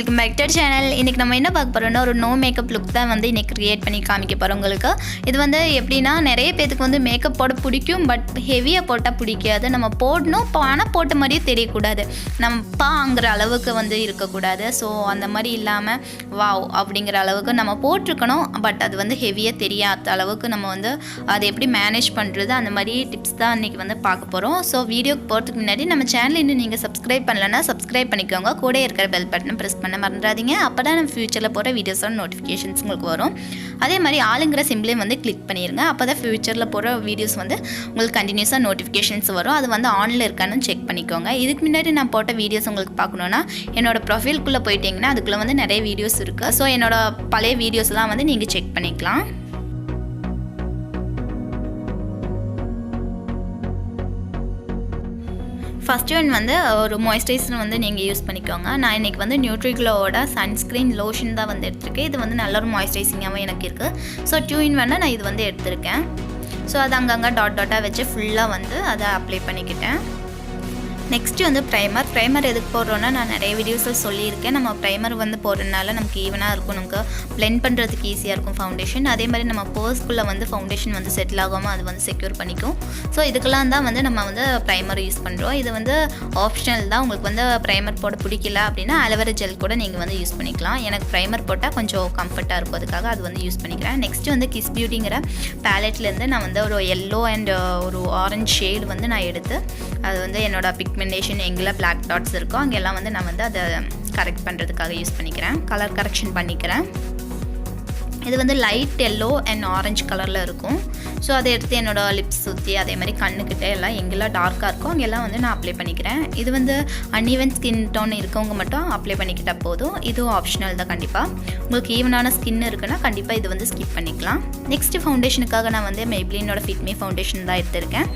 Welcome back to channel. இன்றைக்கி நம்ம என்ன பார்க்க போகிறோம்னா ஒரு நோ மேக்கப் லுக் தான் வந்து இன்றைக்கி க்ரியேட் பண்ணி காமிக்க போகிறோம் உங்களுக்கு. இது வந்து எப்படின்னா நிறைய பேத்துக்கு வந்து மேக்கப் போட பிடிக்கும், பட் ஹெவியாக போட்டால் பிடிக்காது. நம்ம போடணும், ஆனால் போட்ட மாதிரியே தெரியக்கூடாது, நம்ம பாங்கிற அளவுக்கு வந்து இருக்கக்கூடாது. ஸோ அந்த மாதிரி இல்லாமல் வாவ் அப்படிங்கிற அளவுக்கு நம்ம போட்டிருக்கணும், பட் அது வந்து ஹெவியாக தெரியாத அளவுக்கு நம்ம வந்து அதை எப்படி மேனேஜ் பண்ணுறது, அந்த மாதிரி டிப்ஸ் தான் இன்றைக்கி வந்து பார்க்க போகிறோம். ஸோ வீடியோக்கு போகிறதுக்கு முன்னாடி நம்ம சேனல் இன்னும் நீங்கள் சப்ஸ்கிரைப் பண்ணலன்னா சப்ஸ்கிரைப் பண்ணிக்கோங்க, கூட இருக்கிற பெல் பட்டனை ப்ரெஸ் பண்ண மறந்துடாதீங்க. அப்போ தான் நம்ம ஃப்யூச்சரில் போகிற வீடியோஸோட நோட்டிஃபிகேஷன்ஸ் உங்களுக்கு வரும். அதே மாதிரி ஆளுங்கிற சிம்பிளையும் வந்து கிளிக் பண்ணிடுங்க. அப்போ தான் ஃப்யூச்சரில் போகிற வீடியோஸ் வந்து உங்களுக்கு கண்டினியூஸாக நோட்டிஃபிகேஷன்ஸ் வரும். அது வந்து ஆனில் இருக்கான்னு செக் பண்ணிக்கோங்க. இதுக்கு முன்னாடி நான் போட்ட வீடியோஸ் உங்களுக்கு பார்க்கணுன்னா என்னோடய ப்ரொஃபைல்குள்ளே போயிட்டிங்கன்னா அதுக்குள்ளே வந்து நிறைய வீடியோஸ் இருக்குது. ஸோ என்னோடய பழைய வீடியோஸ்லாம் வந்து நீங்கள் செக் பண்ணிக்கலாம். ஃபஸ்ட்டு ஒன் வந்து ஒரு மாய்ஸ்சரைசர் வந்து நீங்கள் யூஸ் பண்ணிக்கோங்க. நான் இன்றைக்கி வந்து நியூட்ரிக்ளோவோட சன்ஸ்க்ரீன் லோஷன் தான் வந்து எடுத்திருக்கேன். இது வந்து நல்ல ஒரு மாய்ஸ்சரைசிங்காகவும் எனக்கு இருக்குது. ஸோ 2-in-1 நான் இது வந்து எடுத்திருக்கேன். ஸோ அது அங்கங்கே டாட்டாக வச்சு ஃபுல்லாக வந்து அதை அப்ளை பண்ணிக்கிட்டேன். நெக்ஸ்ட்டு வந்து ப்ரைமர் எதுக்கு போடுறோன்னா நான் நிறைய வீடியோஸில் சொல்லியிருக்கேன். நம்ம ப்ரைமர் வந்து போடுறதுனால நமக்கு ஈவனாக இருக்கும், நமக்கு பிளெண்ட் பண்ணுறதுக்கு ஈஸியாக இருக்கும் ஃபவுண்டேஷன். அதே மாதிரி நம்ம பர்ஸ்க்குள்ளே வந்து ஃபவுண்டேஷன் வந்து செட்டில் ஆகாமல் அது வந்து செக்யூர் பண்ணிக்கும். ஸோ இதுக்கெல்லாம் தான் வந்து நம்ம வந்து ப்ரைமர் யூஸ் பண்ணுறோம். இது வந்து ஆப்ஷனல் தான். உங்களுக்கு வந்து ப்ரைமர் போட பிடிக்கல அப்படின்னா அலோவேரா ஜெல் கூட நீங்கள் வந்து யூஸ் பண்ணிக்கலாம். எனக்கு ப்ரைமர் போட்டால் கொஞ்சம் கம்ஃபர்ட்டாக இருக்கும், அதுக்காக அது வந்து யூஸ் பண்ணிக்கிறேன். நெக்ஸ்ட்டு வந்து கிஸ் பியூட்டிங்கிற பேலட்லேருந்து நான் வந்து ஒரு எல்லோ அண்ட் ஒரு ஆரஞ்ச் ஷேடு வந்து நான் எடுத்து அது வந்து என்னோடய பிக்மெண்டேஷன் எங்கெல்லாம் பிளாக் டாட்ஸ் இருக்கோ அங்கெல்லாம் வந்து நான் வந்து அதை கரெக்ட் பண்ணுறதுக்காக யூஸ் பண்ணிக்கிறேன், கலர் கரெக்ஷன் பண்ணிக்கிறேன். இது வந்து லைட் எல்லோ அண்ட் ஆரஞ்சு கலரில் இருக்கும். ஸோ அதை எடுத்து என்னோடய லிப்ஸ் சுற்றி அதே மாதிரி கண்ணுக்கிட்ட எல்லாம் எங்கெல்லாம் டார்க்காக இருக்கோ அங்கெல்லாம் வந்து நான் அப்ளை பண்ணிக்கிறேன். இது வந்து அன்ஈவன் ஸ்கின் டோன் இருக்கவங்க மட்டும் அப்ளை பண்ணிக்கிட்டால் போதும். இதுவும் ஆப்ஷனல் தான். கண்டிப்பாக உங்களுக்கு ஈவனான ஸ்கின் இருக்குன்னா கண்டிப்பாக இது வந்து ஸ்கிப் பண்ணிக்கலாம். நெக்ஸ்ட்டு ஃபவுண்டேஷனுக்காக நான் வந்து மேப்ளினோட ஃபிட் மீ ஃபவுண்டேஷன் தான் எடுத்திருக்கேன்.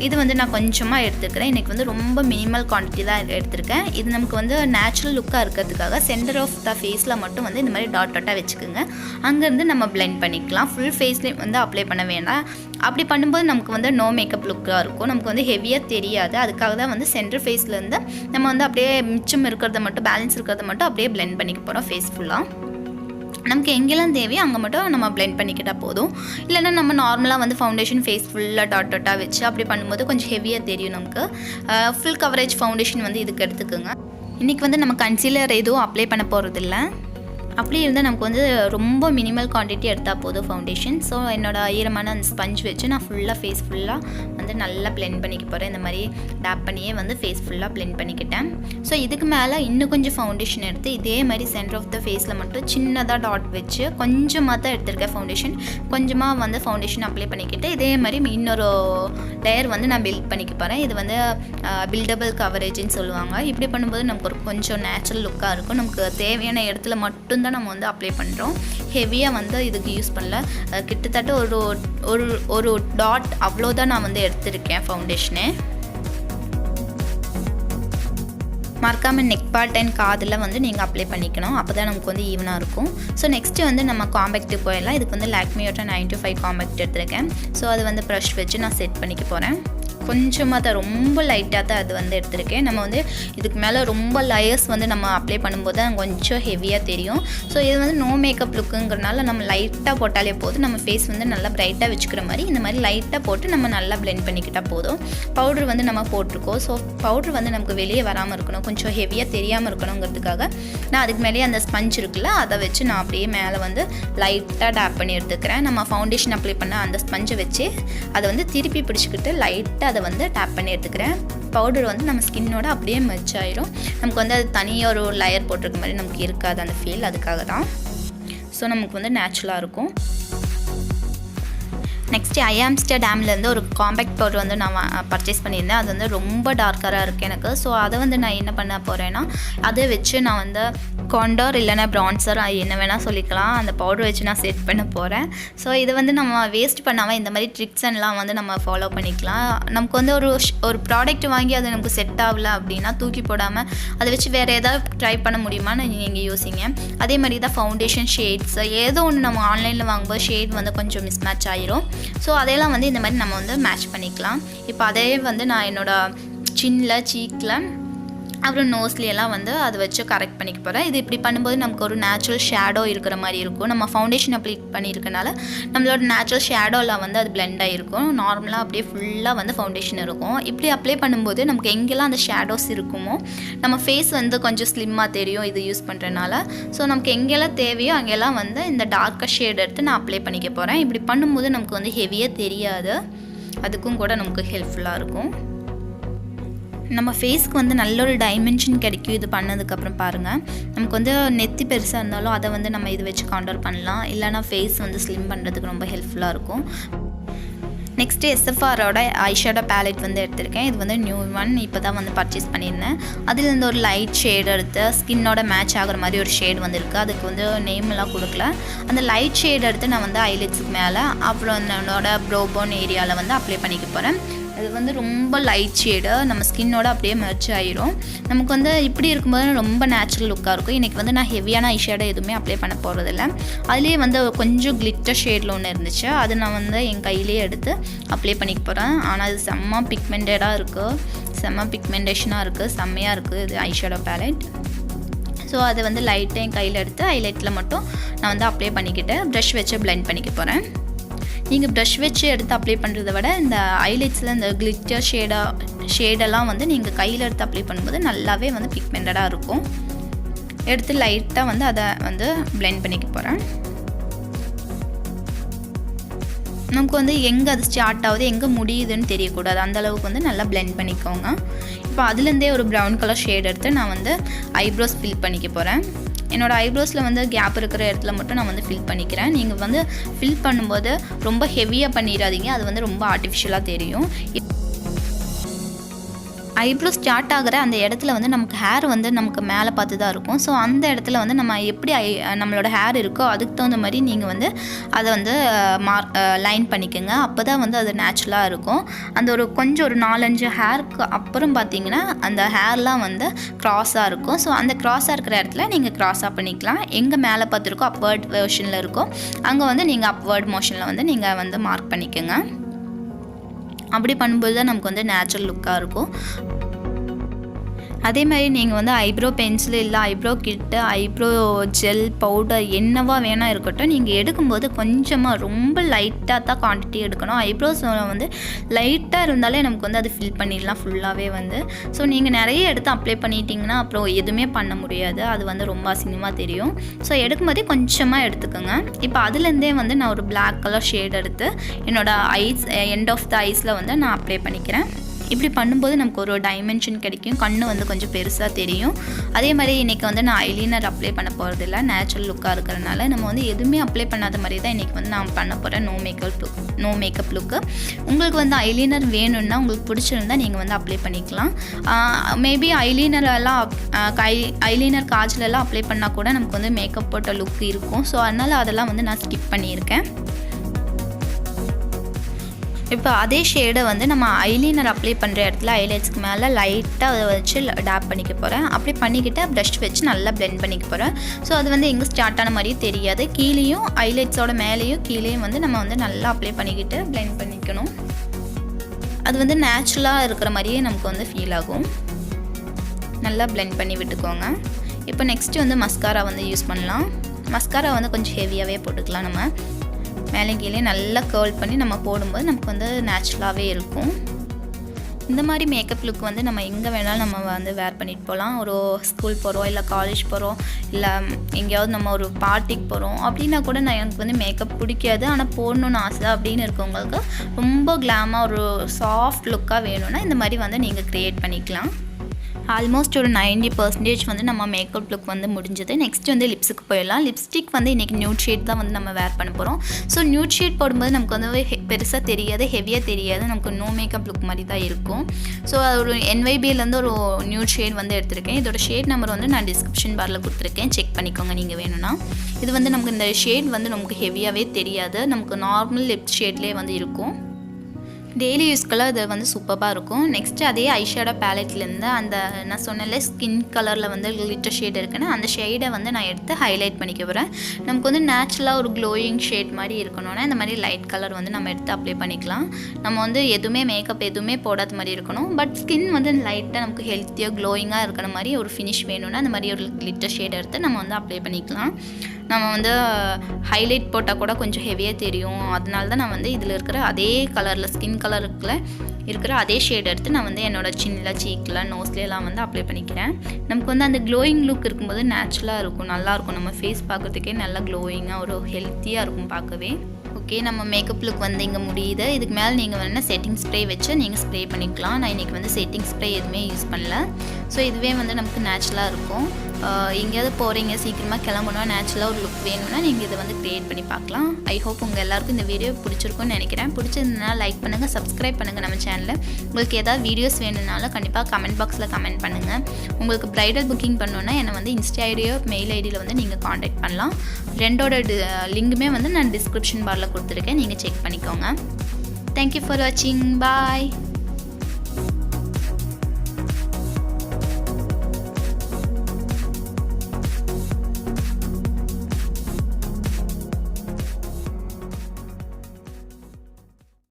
இது வந்து நான் கொஞ்சமாக எடுத்துக்கிறேன். இன்றைக்கி வந்து ரொம்ப மினிமல் குவான்டிட்டி தான் எடுத்திருக்கேன். இது நமக்கு வந்து நேச்சுரல் லுக்காக இருக்கிறதுக்காக சென்டர் ஆஃப் த ஃபேஸில் மட்டும் வந்து இந்த மாதிரி டாட்டாக வச்சுக்கோங்க. அங்கேருந்து நம்ம பிளெண்ட் பண்ணிக்கலாம். ஃபுல் ஃபேஸ்லேயும் வந்து அப்ளை பண்ண வேண்டாம். அப்படி பண்ணும்போது நமக்கு வந்து நோ மேக்கப் லுக்காக இருக்கும், நமக்கு வந்து ஹெவியாக தெரியாது. அதுக்காக தான் வந்து சென்டர் ஃபேஸ்லேருந்து நம்ம வந்து அப்படியே மிச்சம் இருக்கிறத மட்டும், பேலன்ஸ் இருக்கிறத மட்டும் அப்படியே பிளெண்ட் பண்ணிக்க போகிறோம் ஃபேஸ் ஃபுல்லாக. நமக்கு எங்கெல்லாம் தேவையோ அங்கே மட்டும் நம்ம பிளெண்ட் பண்ணிக்கிட்டால் போதும். இல்லைன்னா நம்ம நார்மலாக வந்து ஃபவுண்டேஷன் ஃபேஸ் ஃபுல்லாக டாட்டாக வச்சு அப்படி பண்ணும்போது கொஞ்சம் ஹெவியாக தெரியும் நமக்கு. ஃபுல் கவரேஜ் ஃபவுண்டேஷன் வந்து இதுக்கு எடுத்துக்கோங்க. இன்றைக்கி வந்து நம்ம கன்சீலர் எதுவும் அப்ளை பண்ண போகிறதில்ல. அப்படி இருந்தால் நமக்கு வந்து ரொம்ப மினிமல் குவான்டிட்டி எடுத்தால் போதும் ஃபவுண்டேஷன். ஸோ என்னோடய ஈரமான அந்த ஸ்பஞ்ச் வச்சு நான் ஃபுல்லாக ஃபேஸ் ஃபுல்லாக வந்து நல்லா பிளெண்ட் பண்ணிக்க போகிறேன். இந்த மாதிரி டேப் பண்ணியே வந்து ஃபேஸ் ஃபுல்லாக பிளெண்ட் பண்ணிக்கிட்டேன். ஸோ இதுக்கு மேலே இன்னும் கொஞ்சம் ஃபவுண்டேஷன் எடுத்து இதே மாதிரி சென்டர் ஆஃப் த ஃபேஸில் மட்டும் சின்னதாக டாட் வச்சு கொஞ்சமாக தான் எடுத்திருக்கேன் ஃபவுண்டேஷன். கொஞ்சமாக வந்து ஃபவுண்டேஷன் அப்ளை பண்ணிக்கிட்டு இதே மாதிரி இன்னொரு லேயர் வந்து நான் பில்ட் பண்ணிக்க போகிறேன். இது வந்து பில்டபிள் கவரேஜ்னு சொல்லுவாங்க. இப்படி பண்ணும்போது நமக்கு ஒரு கொஞ்சம் நேச்சுரல் லுக்காக இருக்கும். நமக்கு தேவையான இடத்துல மட்டும்தான் நம்ம வந்து அப்ளை பண்ணுறோம், ஹெவியாக வந்து இதுக்கு யூஸ் பண்ணல. கிட்டத்தட்ட ஒரு டாட் அவ்வளோதான் நான் வந்து எடுத்திருக்கேன் ஃபவுண்டேஷனு. மறக்காமல் நெக் பார்ட் அண்ட் காதில் வந்து நீங்கள் அப்ளை பண்ணிக்கணும், அப்போ தான் நமக்கு வந்து ஈவனாக இருக்கும். ஸோ நெக்ஸ்ட்டு வந்து நம்ம காம்பேக்ட்டு போயிடலாம். இதுக்கு வந்து லாக்மியோட 925 காம்பேக்ட் எடுத்திருக்கேன். ஸோ அது வந்து ப்ரஷ் வச்சு நான் செட் பண்ணிக்க போகிறேன். கொஞ்சமாக தான், ரொம்ப லைட்டாக தான் அது வந்து எடுத்திருக்கேன். நம்ம வந்து இதுக்கு மேலே ரொம்ப லேயர்ஸ் வந்து நம்ம அப்ளை பண்ணும்போது தான் கொஞ்சம் ஹெவியாக தெரியும். ஸோ இது வந்து நோ மேக்கப் லுக்குங்கிறனால நம்ம லைட்டாக போட்டாலே போதும். நம்ம ஃபேஸ் வந்து நல்லா பிரைட்டாக வச்சுக்கிற மாதிரி இந்த மாதிரி லைட்டாக போட்டு நம்ம நல்லா பிளெண்ட் பண்ணிக்கிட்டால் போதும். பவுட்ரு வந்து நம்ம போட்டிருக்கோம். ஸோ பவுட்ரு வந்து நமக்கு வெளியே வராமல் இருக்கணும், கொஞ்சம் ஹெவியாக தெரியாமல் இருக்கணுங்கிறதுக்காக நான் அதுக்கு மேலேயே அந்த ஸ்பஞ்ச் இருக்குல்ல அதை வச்சு நான் அப்படியே மேலே வந்து லைட்டாக டேப் பண்ணி எடுத்துக்கிறேன். நம்ம ஃபவுண்டேஷன் அப்ளை பண்ண அந்த ஸ்பஞ்சை வச்சு அதை வந்து திருப்பி பிடிச்சிக்கிட்டு லைட்டாக அதை வந்து டேப் பண்ணி எடுத்துக்கிறேன். பவுடர் வந்து நம்ம ஸ்கின்னோட அப்படியே மெர்ஜ் ஆயிரும். நமக்கு வந்து அது தனியாக ஒரு லேயர் போட்டிருக்க மாதிரி நமக்கு இருக்காது அந்த ஃபீல், அதுக்காக தான். ஸோ நமக்கு வந்து நேச்சுரலாக இருக்கும். நெக்ஸ்ட்டு ஆம்ஸ்டர்டாம்லேருந்து ஒரு காம்பேக்ட் பவுடர் வந்து நான் பர்ச்சேஸ் பண்ணியிருந்தேன். அது வந்து ரொம்ப டார்க்கராக இருக்குது எனக்கு. ஸோ அதை வந்து நான் என்ன பண்ண போகிறேன்னா அதை வச்சு நான் வந்து காண்டோர் இல்லைனா ப்ரான்சர் என்ன வேணால் சொல்லிக்கலாம், அந்த பவுடர் வச்சு நான் செட் பண்ண போகிறேன். ஸோ இதை வந்து நம்ம வேஸ்ட் பண்ணாமல் இந்த மாதிரி ட்ரிக்ஸ் எல்லாம் வந்து நம்ம ஃபாலோ பண்ணிக்கலாம். நமக்கு வந்து ஒரு ப்ராடக்ட் வாங்கி அது நமக்கு செட் ஆகலை அப்படின்னா தூக்கி போடாமல் அதை வச்சு வேறு ஏதாவது ட்ரை பண்ண முடியுமான்னு நீங்கள் யோசிங்க. அதே மாதிரி தான் ஃபவுண்டேஷன் ஷேட்ஸ் ஏதோ ஒன்று நம்ம ஆன்லைனில் வாங்கும்போது ஷேட் வந்து கொஞ்சம் மிஸ்மேட்ச் ஆகிரும். ஸோ அதையெல்லாம் வந்து இந்த மாதிரி நம்ம வந்து மேட்ச் பண்ணிக்கலாம். இப்போ அதே வந்து நான் என்னோடய சின்னில் சீக்கில் அப்புறம் நோஸ்லியெல்லாம் வந்து அதை வச்சு கரெக்ட் பண்ணிக்க போகிறேன். இது இப்படி பண்ணும்போது நமக்கு ஒரு நேச்சுரல் ஷேடோ இருக்கிற மாதிரி இருக்கும். நம்ம ஃபவுண்டேஷன் அப்ளை பண்ணியிருக்கனால நம்மளோட நேச்சுரல் ஷேடோவில் வந்து அது பிளெண்ட் ஆகிருக்கும். நார்மலாக அப்படியே ஃபுல்லாக வந்து ஃபவுண்டேஷன் இருக்கும். இப்படி அப்ளை பண்ணும்போது நமக்கு எங்கெல்லாம் அந்த ஷேடோஸ் இருக்குமோ நம்ம ஃபேஸ் வந்து கொஞ்சம் ஸ்லிம்மாக தெரியும் இது யூஸ் பண்ணுறதுனால. ஸோ நமக்கு எங்கெல்லாம் தேவையோ அங்கெல்லாம் வந்து இந்த டார்க்கர் ஷேட் எடுத்து நான் அப்ளை பண்ணிக்க போகிறேன். இப்படி பண்ணும்போது நமக்கு வந்து ஹெவியாக தெரியாது, அதுக்கும் கூட நமக்கு ஹெல்ப்ஃபுல்லாக இருக்கும். நம்ம ஃபேஸ்க்கு வந்து நல்ல ஒரு டைமென்ஷன் கிடைக்கும் இது பண்ணதுக்கப்புறம். பாருங்கள், நமக்கு வந்து நெத்தி பெருசாக இருந்தாலும் அதை வந்து நம்ம இது வச்சு காண்டர் பண்ணலாம், இல்லைனா ஃபேஸ் வந்து ஸ்லிம் பண்ணுறதுக்கு ரொம்ப ஹெல்ப்ஃபுல்லாக இருக்கும். நெக்ஸ்ட்டு எஸ்எஃப்ஆரோட ஐஷேடோ பேலட் வந்து எடுத்திருக்கேன். இது வந்து நியூ ஒன், இப்போ தான் வந்து பர்ச்சேஸ் பண்ணியிருந்தேன். அதுலேருந்து ஒரு லைட் ஷேட் எடுத்து ஸ்கின்னோட மேட்ச் ஆகிற மாதிரி ஒரு ஷேட் வந்துருக்கு. அதுக்கு வந்து நேம்லாம் கொடுக்கல. அந்த லைட் ஷேட் எடுத்து நான் வந்து ஐலிட்ஸுக்கு மேலே அப்புறம் என்னோட ப்ரோபோன் ஏரியாவில் வந்து அப்ளை பண்ணிக்க போகிறேன். அது வந்து ரொம்ப லைட் ஷேடு, நம்ம ஸ்கின்னோட அப்படியே மெர்ச் ஆயிரும். நமக்கு வந்து இப்படி இருக்கும்போது ரொம்ப நேச்சுரல் லுக்காக இருக்கும். இன்றைக்கி வந்து நான் ஹெவியான ஐஷேடோ எதுவுமே அப்ளை பண்ண போகிறதில்ல. அதுலேயே வந்து கொஞ்சம் கிளிட்டர் ஷேடில் ஒன்று இருந்துச்சு, அது நான் வந்து என் கையிலேயே எடுத்து அப்ளை பண்ணிக்க போகிறேன். ஆனால் அது செம்ம பிக்மெண்டடாக இருக்குது, செம்ம பிக்மெண்டேஷனாக இருக்குது, செம்மையாக இருக்குது இது ஐஷேடோ பேலட். ஸோ அதை வந்து லைட்டாக என் கையில் எடுத்து ஹைலைட்டில் மட்டும் நான் வந்து அப்ளை பண்ணிக்கிட்டு ப்ரஷ் வச்சு பிளெண்ட் பண்ணிக்க போகிறேன். நீங்கள் ப்ரஷ் வச்சு எடுத்து அப்ளை பண்ணுறதை விட இந்த ஐலைட்ஸில் இந்த கிளிட்டர் ஷேடெல்லாம் வந்து நீங்கள் கையில் எடுத்து அப்ளை பண்ணும்போது நல்லாவே வந்து பிக்மெண்டடாக இருக்கும். எடுத்து லைட்டாக வந்து அதை வந்து பிளெண்ட் பண்ணிக்க போகிறேன். நமக்கு வந்து எங்கே அது ஸ்டார்ட் ஆகுது எங்கே முடியுதுன்னு தெரியக்கூடாது, அந்தளவுக்கு வந்து நல்லா பிளெண்ட் பண்ணிக்கோங்க. இப்போ அதுலேருந்தே ஒரு ப்ரௌன் கலர் ஷேட் எடுத்து நான் வந்து ஐப்ரோஸ் ஃபில் பண்ணிக்க போகிறேன். என்னோடய ஐப்ரோஸில் வந்து கேப் இருக்கிற இடத்துல மட்டும் நான் வந்து ஃபில் பண்ணிக்கிறேன். நீங்கள் வந்து ஃபில் பண்ணும்போது ரொம்ப ஹெவியாக பண்ணிடாதீங்க, அது வந்து ரொம்ப ஆர்டிஃபிஷியலாக தெரியும். ஐப்ரோ ஸ்டார்ட் ஆகிற அந்த இடத்துல வந்து நமக்கு ஹேர் வந்து நமக்கு மேலே பார்த்து தான் இருக்கும். ஸோ அந்த இடத்துல வந்து நம்ம எப்படி நம்மளோட ஹேர் இருக்கோ அதுக்கு தகுந்த மாதிரி நீங்கள் வந்து அதை வந்து லைன் பண்ணிக்கோங்க. அப்போ தான் வந்து அது நேச்சுரலாக இருக்கும். அந்த ஒரு கொஞ்சம் ஒரு 4-5 ஹேருக்கு அப்புறம் பார்த்தீங்கன்னா அந்த ஹேர்லாம் வந்து க்ராஸாக இருக்கும். ஸோ அந்த க்ராஸாக இருக்கிற இடத்துல நீங்கள் க்ராஸாக பண்ணிக்கலாம். எங்கே மேலே பார்த்துருக்கோ அப்வர்ட் வெர்ஷனில் இருக்கோ அங்கே வந்து நீங்கள் அப்வர்ட் மோஷனில் வந்து நீங்கள் வந்து மார்க் பண்ணிக்கோங்க. அப்படி பண்ணும்போது தான் நமக்கு வந்து நேச்சுரல் லுக்காக இருக்கும். அதே மாதிரி நீங்கள் வந்து ஐப்ரோ பென்சில் இல்லை ஐப்ரோ கிட்டு ஐப்ரோ ஜெல் பவுடர் என்னவா வேணால் இருக்கட்டும், நீங்கள் எடுக்கும்போது கொஞ்சமாக ரொம்ப லைட்டாக தான் குவான்டிட்டி எடுக்கணும். ஐப்ரோஸ் வந்து லைட்டாக இருந்தாலே நமக்கு வந்து அது ஃபில் பண்ணிடலாம் ஃபுல்லாகவே வந்து. ஸோ நீங்கள் நிறைய எடுத்து அப்ளை பண்ணிட்டீங்கன்னா அப்புறம் எதுவுமே பண்ண முடியாது, அது வந்து ரொம்ப அசிங்கமாக தெரியும். ஸோ எடுக்கும்போதே கொஞ்சமாக எடுத்துக்கோங்க. இப்போ அதுலேருந்தே வந்து நான் ஒரு பிளாக் கலர் ஷேட் எடுத்து என்னோடய ஐஸ் எண்ட் ஆஃப் த ஐஸில் வந்து நான் அப்ளை பண்ணிக்கிறேன். இப்படி பண்ணும்போது நமக்கு ஒரு டைமென்ஷன் கிடைக்கும், கண்ணு வந்து கொஞ்சம் பெருசாக தெரியும். அதே மாதிரி இன்றைக்கி வந்து நான் ஐலைனர் அப்ளை பண்ண போகிறதில்ல, நேச்சுரல் லுக்காக இருக்கிறனால நம்ம வந்து எதுவுமே அப்ளை பண்ணாத மாதிரி தான் இன்றைக்கி வந்து நான் பண்ண போகிறேன். No makeup look. உங்களுக்கு வந்து ஐலைனர் வேணும்னா உங்களுக்கு பிடிச்சிருந்தா நீங்கள் வந்து அப்ளை பண்ணிக்கலாம். மேபி ஐலைனர் காஜலெல்லாம் அப்ளை பண்ணால் கூட நமக்கு வந்து மேக்கப் போட்ட லுக் இருக்கும். ஸோ அதனால் அதெல்லாம் வந்து நான் ஸ்கிப் பண்ணியிருக்கேன். இப்போ அதே ஷேடை வந்து நம்ம ஐலைனர் அப்ளை பண்ணுற இடத்துல ஐலைட்ஸ்க்கு மேலே லைட்டாக அதை வச்சு டேப் பண்ணிக்க போகிறேன். அப்படி பண்ணிக்கிட்டு ப்ரஷ் வச்சு நல்லா பிளெண்ட் பண்ணிக்க போகிறேன். ஸோ அது வந்து எங்கே ஸ்டார்ட் ஆன மாதிரியே தெரியாது. கீழேயும் ஐலைட்ஸோட மேலேயும் கீழேயும் வந்து நம்ம வந்து நல்லா அப்ளை பண்ணிக்கிட்டு பிளெண்ட் பண்ணிக்கணும். அது வந்து நேச்சுரலாக இருக்கிற மாதிரியே நமக்கு வந்து ஃபீல் ஆகும். நல்லா பிளெண்ட் பண்ணி விட்டுக்கோங்க. இப்போ நெக்ஸ்ட்டு வந்து மஸ்காரா வந்து யூஸ் பண்ணலாம். மஸ்காரா வந்து கொஞ்சம் ஹெவியாகவே போட்டுக்கலாம். நம்ம மேலே கீழே நல்லா கேர்ல் பண்ணி நம்ம போடும்போது நமக்கு வந்து நேச்சுரலாகவே இருக்கும். இந்த மாதிரி மேக்கப் லுக் வந்து நம்ம எங்கே வேணாலும் நம்ம வந்து வேர் பண்ணிட்டு போகலாம். ஒரு ஸ்கூல் போகிறோம் இல்லை காலேஜ் போகிறோம் இல்லை எங்கேயாவது நம்ம ஒரு பார்ட்டிக்கு போகிறோம் அப்படின்னா கூட எனக்கு வந்து மேக்கப் பிடிக்காது ஆனால் போடணுன்னு ஆசை அப்படின்னு இருக்கவங்களுக்கு ரொம்ப கிளாமாக ஒரு சாஃப்ட் லுக்காக வேணும்னா இந்த மாதிரி வந்து நீங்கள் க்ரியேட் பண்ணிக்கலாம். ஆல்மோஸ்ட் ஒரு 90% வந்து நம்ம மேக்கப் லுக் வந்து முடிஞ்சது. நெக்ஸ்ட் வந்து லிப்ஸுக்கு போயிடலாம். லிப்ஸ்டிக் வந்து இன்றைக்கி நியூட் ஷேட் தான் வந்து நம்ம வேர் பண்ண போகிறோம். ஸோ நியூட் ஷேட் போடும்போது நமக்கு வந்து பெருசாக தெரியாது, ஹெவியாக தெரியாது, நமக்கு நோ மேக்கப் லுக் மாதிரி தான் இருக்கும். ஸோ ஒரு NYBலேருந்து ஒரு நியூட் ஷேட் வந்து எடுத்திருக்கேன். இதோட ஷேட் நம்பர் வந்து நான் டிஸ்கிரிப்ஷன் பாரில் கொடுத்துருக்கேன், செக் பண்ணிக்கோங்க நீங்கள் வேணும்னா. இது வந்து நமக்கு இந்த ஷேட் வந்து நமக்கு ஹெவியாகவே தெரியாது, நமக்கு நார்மல் லிப் ஷேட்லேயே வந்து இருக்கும். டெய்லி யூஸ்க்கெல்லாம் இது வந்து சூப்பராக இருக்கும். நெக்ஸ்ட்டு அதே ஐஷேடோ பேலட்லேருந்து அந்த நான் சொன்னல ஸ்கின் கலரில் வந்து கிளிட்டர் ஷேட் இருக்குன்னு அந்த ஷேடை வந்து நான் எடுத்து ஹைலைட் பண்ணிக்க போகிறேன். நமக்கு வந்து நேச்சுரலாக ஒரு க்ளோயிங் ஷேட் மாதிரி இருக்கணும்னா இந்த மாதிரி லைட் கலர் வந்து நம்ம எடுத்து அப்ளை பண்ணிக்கலாம். நம்ம வந்து எதுவுமே மேக்கப் எதுவுமே போடாத மாதிரி இருக்கணும். பட் ஸ்கின் வந்து லைட்டாக நமக்கு ஹெல்த்தியாக க்ளோயிங்காக இருக்கிற மாதிரி ஒரு ஃபினிஷ் வேணும்னா அந்த மாதிரி ஒரு கிளிட்டர் ஷேட் எடுத்து நம்ம வந்து அப்ளை பண்ணிக்கலாம். நம்ம வந்து ஹைலைட் போட்டால் கூட கொஞ்சம் ஹெவியாக தெரியும். அதனால தான் நான் வந்து இதில் இருக்கிற அதே கலரில் ஸ்கின் கலருக்குள்ள இருக்கிற அதே ஷேட் எடுத்து நான் வந்து என்னோடய சின்னில் சீக்கில் நோஸ்லாம் வந்து அப்ளை பண்ணிக்கிறேன். நமக்கு வந்து அந்த க்ளோயிங் லுக் இருக்கும்போது நேச்சுரலாக இருக்கும், நல்லாயிருக்கும். நம்ம ஃபேஸ் பார்க்குறதுக்கே நல்லா க்ளோயிங்காக ஒரு ஹெல்த்தியாக இருக்கும் பார்க்கவே. ஓகே, நம்ம மேக்கப் லுக் வந்து இங்கே முடியுது. இதுக்கு மேலே நீங்கள் வேணால் செட்டிங் ஸ்ப்ரே வச்சு நீங்கள் ஸ்ப்ரே பண்ணிக்கலாம். நான் இன்றைக்கி வந்து செட்டிங் ஸ்ப்ரே எதுவுமே யூஸ் பண்ணல. ஸோ இதுவே வந்து நமக்கு நேச்சுரலாக இருக்கும். எங்கேயாவது போகிறீங்க, சீக்கிரமாக கிளம்பணும், நேச்சுரலாக ஒரு லுக் வேணும்னா நீங்கள் இதை வந்து க்ரியேட் பண்ணி பார்க்கலாம். ஐ ஹோப் உங்கள் எல்லாருக்கும் இந்த வீடியோ பிடிச்சிருக்கும்னு நினைக்கிறேன். பிடிச்சிருந்ததுனா லைக் பண்ணுங்கள், சப்ஸ்கிரைப் பண்ணுங்கள் நம்ம சேனலில். உங்களுக்கு ஏதாவது வீடியோஸ் வேணும்னாலும் கண்டிப்பாக கமெண்ட் பாக்ஸில் கமெண்ட் பண்ணுங்கள். உங்களுக்கு ப்ரைடல் புக்கிங் பண்ணணுன்னா என்னை வந்து இன்ஸ்டா ஐடியோ மெயில் ஐடியில் வந்து நீங்கள் காண்டாக்ட் பண்ணலாம். ரெண்டோட லிங்க்குமே வந்து நான் டிஸ்கிரிப்ஷன் பாரில் கொடுத்துருக்கேன், நீங்கள் செக் பண்ணிக்கோங்க. தேங்க்யூ ஃபார் வாட்சிங். பாய்.